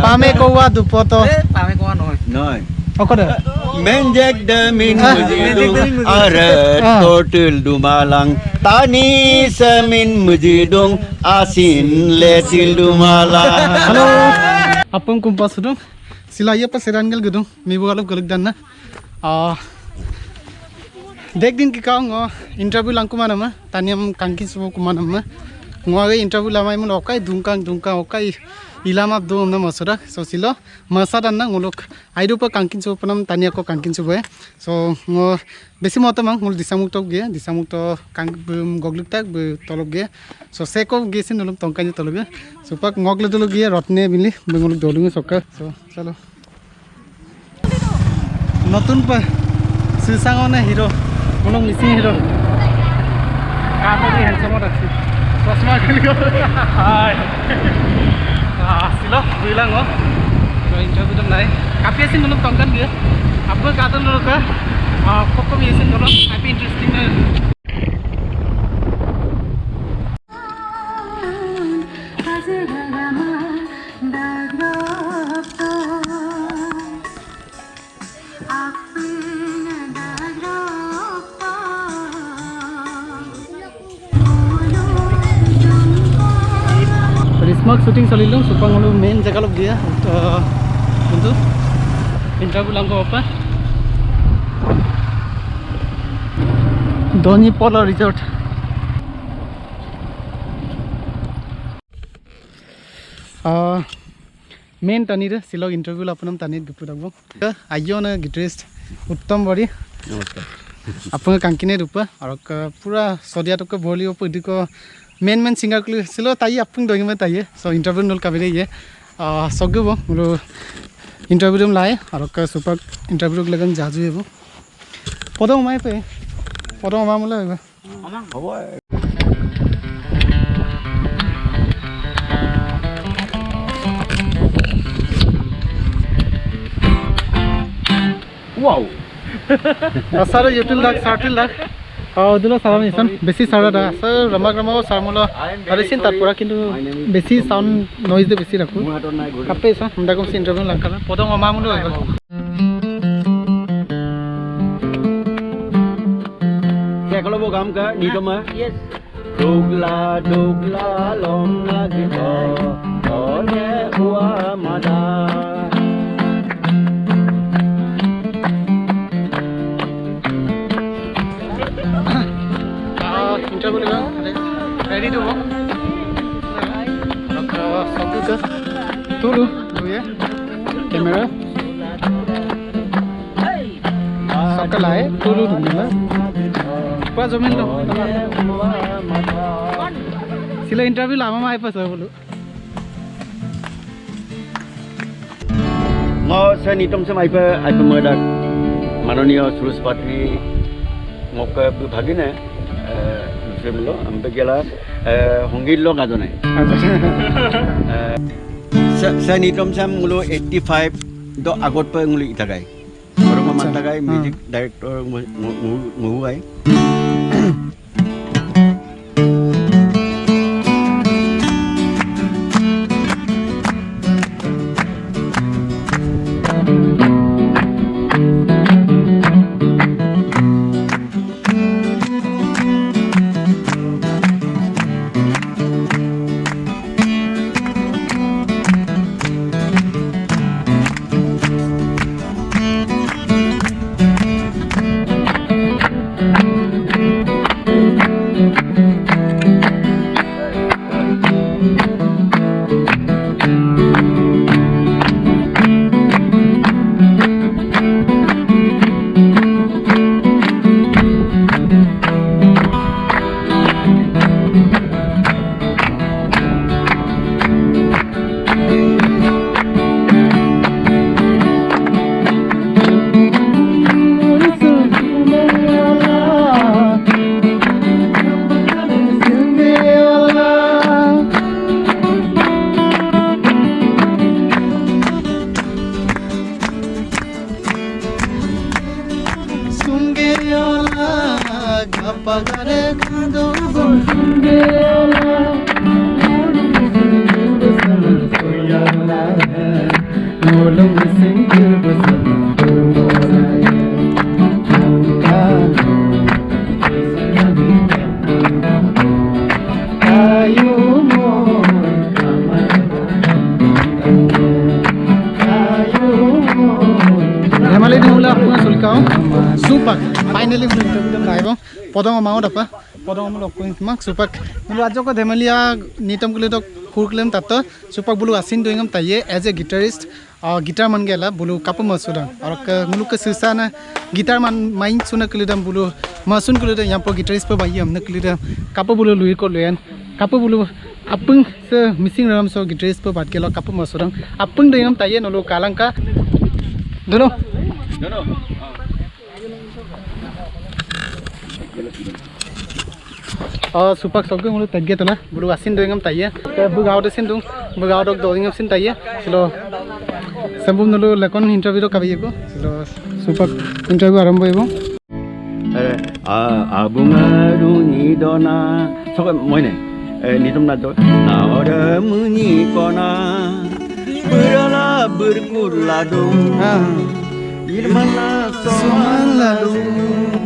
Pame kowa dupoto. Pame kowa noy. Apa dah? Menjek demin mujidung arat totul dumalang tani semin mujidung asin letil dumalang. Halo. Apam kumpas dong. Sila iya pas serangal gedung. Mibu galap galak dan na. Dek din kikau ngo interview langku mana mah. Taniam kangkin semua kumana mah. Ngawai interview lama imun okai dungkang okai. Ilama dom na masura so silo masada na ngolok aidu pa kangkin so panam tania ko kangkin so boy so ngo besi mota mang ngol disamuk to kang gogluk tak be tolok ge so seko ge sin nolom tongkanya tolok ge so pak ngogle tolok ge rotne bili bengolok dolung sokka so chalo notun pa susangone hero ngolok missing hero kaapori handsome rakhi chashma kheliyo hai silo bilang oh so interview dum nai kapi asin nolom tongkan ge apko katon nolok kok asin nolok happy interesting na Smoke shooting salilo supang ngulu main jaga log dia untuk interview langko apa Doni Polo Resort main tani re silog interview lapanam tani gupu dagbo ayo na guitarist uttam bari नमस्कार apung kankine rupa arok pura sodia to ko boli opudi ko main singer klu silo tai apung dogi ma tai so interview nol kabere ye sogbo mulo interview dum lai arok super interview lagan jaju ebo podom mai pe podom ma mulo eba amang hobo wow asara yotul dak sartil dak dulu salam isan besi sara da sir ramak sarmulo arisin tarpora kintu besi sound noise de besi rakhu kape sa humda kom interview langkala podong ama mulo क्या kalau वो काम का नी तो मैं yes dogla long lagi oh ne huwa mada interview ready to go okay tulu ya camera sakalai tulu dumela pa jamin to sila interview lama mai pa sa bolu ngo sa nitom sa mai pa ai pa merdak manoniyo Suruspati ngok bhagine lo ampe gela hongil lo gajo nai sa nitom sam mulo 85 do agot pa nguli itagai oro ma tagai music director mu ai pagare kando sunge ala soya ngolong sing bersama Hemali ni mula aku ngasih kau super finally mula interview dem naik bang podong mau dapat podong mula aku mak super mula aja kau Hemali ya nitam kulit tu kurklem tato super bulu asin tu ingam taye as a guitarist gitar man gela bulu kapu masudan और मुलुक के सिरसा ना guitar मान mine सुना के लिए दम बुलो मासून के लिए दम यहाँ पर गिटारिस्ट पर भाई हमने के लिए दम कापू बुलो लुई को लेन कापू बुलो अपंग से मिसिंग रहा हम सो गिटारिस्ट पर बात के लो कापू मसूदम अपंग दे हम ताये नलो कालंग का दोनों सुपाक सबके मुलो तग्गे तो ना बुलो आसिन दो हम ताये बुगाव दे सिन दूँ बुगाव दो हम सिन ताये चलो सबुम नलो लेकोन इंटरव्यू तो कभी को चलो सुपाक इंटरव्यू आरंभ होइबो 아붕아루니 도나 저거 뭐네 니좀 나도 나어라 무니 거나 브라라 브르굴라도 일만나 소만라도